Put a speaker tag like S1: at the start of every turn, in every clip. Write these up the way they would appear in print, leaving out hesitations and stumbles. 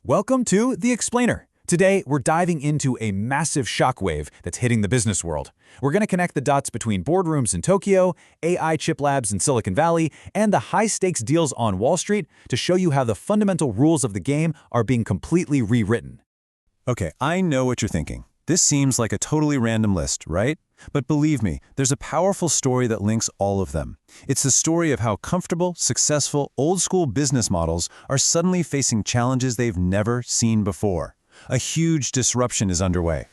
S1: Welcome to The Explainer. Today, we're diving into a massive shockwave that's hitting the business world. We're going to connect the dots between boardrooms in Tokyo, AI chip labs in Silicon Valley, and the high-stakes deals on Wall Street to show you how the fundamental rules of the game are being completely rewritten.
S2: Okay, I know what you're thinking. This seems like a totally random list, right? But believe me, there's a powerful story that links all of them. It's the story of how comfortable, successful, old-school business models are suddenly facing challenges they've never seen before. A huge disruption is underway.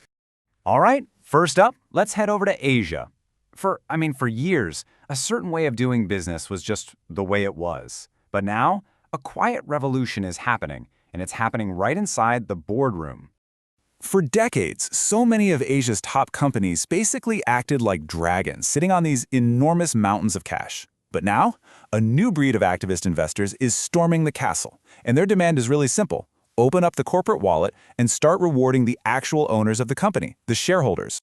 S3: All right, first up, let's head over to Asia. For years, a certain way of doing business was just the way it was. But now, a quiet revolution is happening, and it's happening right inside the boardroom.
S1: For decades, so many of Asia's top companies basically acted like dragons, sitting on these enormous mountains of cash. But now, a new breed of activist investors is storming the castle, and their demand is really simple. Open up the corporate wallet and start rewarding the actual owners of the company, the shareholders.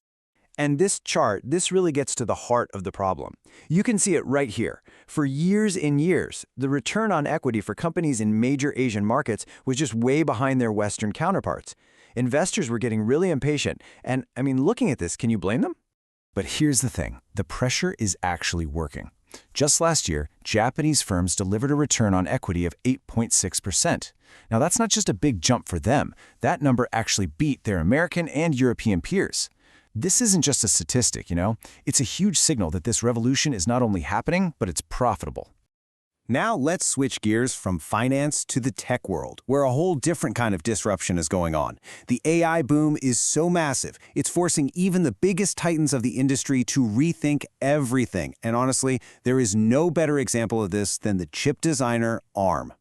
S4: And this chart, this really gets to the heart of the problem. You can see it right here. For years and years, the return on equity for companies in major Asian markets was just way behind their Western counterparts. Investors were getting really impatient, and looking at this, can you blame them?
S2: But here's the thing, the pressure is actually working. Just last year, Japanese firms delivered a return on equity of 8.6%. Now that's not just a big jump for them, that number actually beat their American and European peers. This isn't just a statistic, it's a huge signal that this revolution is not only happening, but it's profitable.
S5: Now let's switch gears from finance to the tech world, where a whole different kind of disruption is going on. The AI boom is so massive, it's forcing even the biggest titans of the industry to rethink everything. And honestly, there is no better example of this than the chip designer ARM.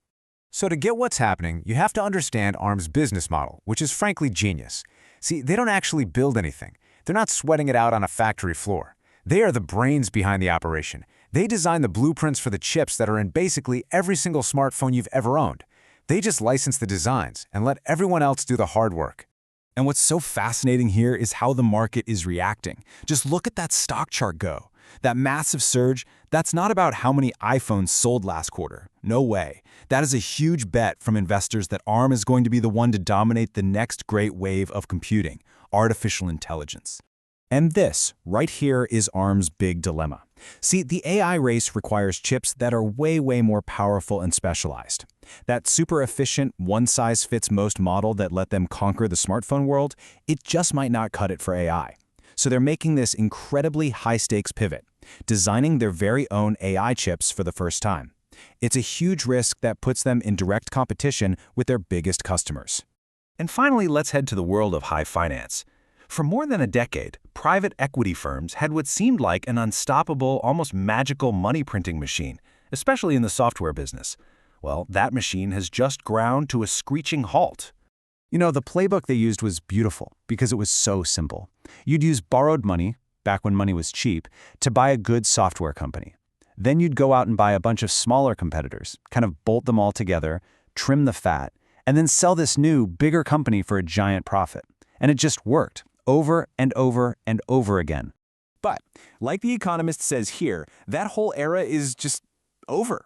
S3: So to get what's happening, you have to understand ARM's business model, which is frankly genius. See, they don't actually build anything. They're not sweating it out on a factory floor. They are the brains behind the operation. They design the blueprints for the chips that are in basically every single smartphone you've ever owned. They just license the designs and let everyone else do the hard work.
S2: And what's so fascinating here is how the market is reacting. Just look at that stock chart go. That massive surge, that's not about how many iPhones sold last quarter. No way. That is a huge bet from investors that ARM is going to be the one to dominate the next great wave of computing, artificial intelligence. And this, right here, is ARM's big dilemma. See, the AI race requires chips that are way more powerful and specialized. That super efficient, one-size-fits-most model that let them conquer the smartphone world, it just might not cut it for AI. So they're making this incredibly high-stakes pivot, designing their very own AI chips for the first time. It's a huge risk that puts them in direct competition with their biggest customers.
S6: And finally, let's head to the world of high finance. For more than a decade, private equity firms had what seemed like an unstoppable, almost magical money-printing machine, especially in the software business. Well, that machine has just ground to a screeching halt.
S2: The playbook they used was beautiful because it was so simple. You'd use borrowed money, back when money was cheap, to buy a good software company. Then you'd go out and buy a bunch of smaller competitors, kind of bolt them all together, trim the fat, and then sell this new, bigger company for a giant profit. And it just worked. Over and over and over again.
S5: But, like The Economist says here, that whole era is just over.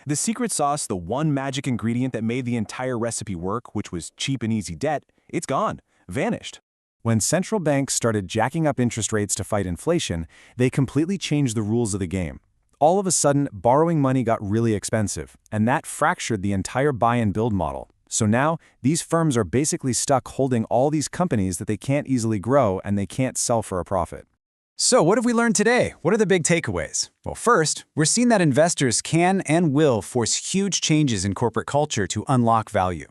S5: The secret sauce, the one magic ingredient that made the entire recipe work, which was cheap and easy debt, it's gone, vanished.
S2: When central banks started jacking up interest rates to fight inflation, they completely changed the rules of the game. All of a sudden, borrowing money got really expensive, and that fractured the entire buy and build model. So now, these firms are basically stuck holding all these companies that they can't easily grow and they can't sell for a profit.
S1: So what have we learned today? What are the big takeaways? Well, first, we're seeing that investors can and will force huge changes in corporate culture to unlock value.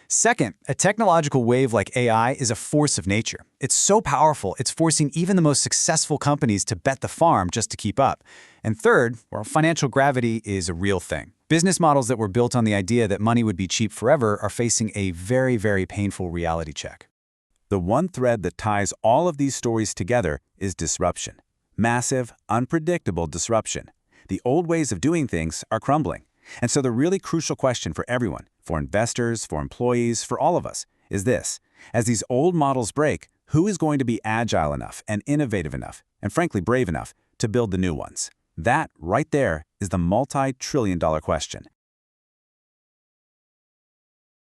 S1: Second, a technological wave like AI is a force of nature. It's so powerful, it's forcing even the most successful companies to bet the farm just to keep up. And third, well, financial gravity is a real thing. Business models that were built on the idea that money would be cheap forever are facing a very painful reality check.
S6: The one thread that ties all of these stories together is disruption. Massive, unpredictable disruption. The old ways of doing things are crumbling. And so the really crucial question for everyone, for investors, for employees, for all of us, is this. As these old models break, who is going to be agile enough and innovative enough, and frankly brave enough, to build the new ones? That, right there, is the multi-trillion-dollar question.